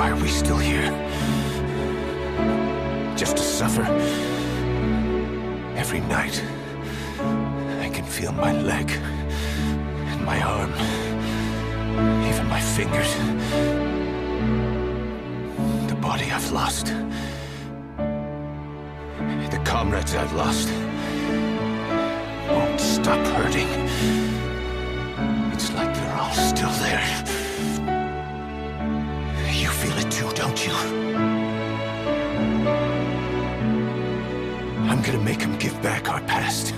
Why are we still here? Just to suffer? Every night, I can feel my leg, and my arm, even my fingers. The body I've lost. The comrades I've lost won't stop hurting. It's like they're all still there. You feel it too, don't you? I'm gonna make him give back our past.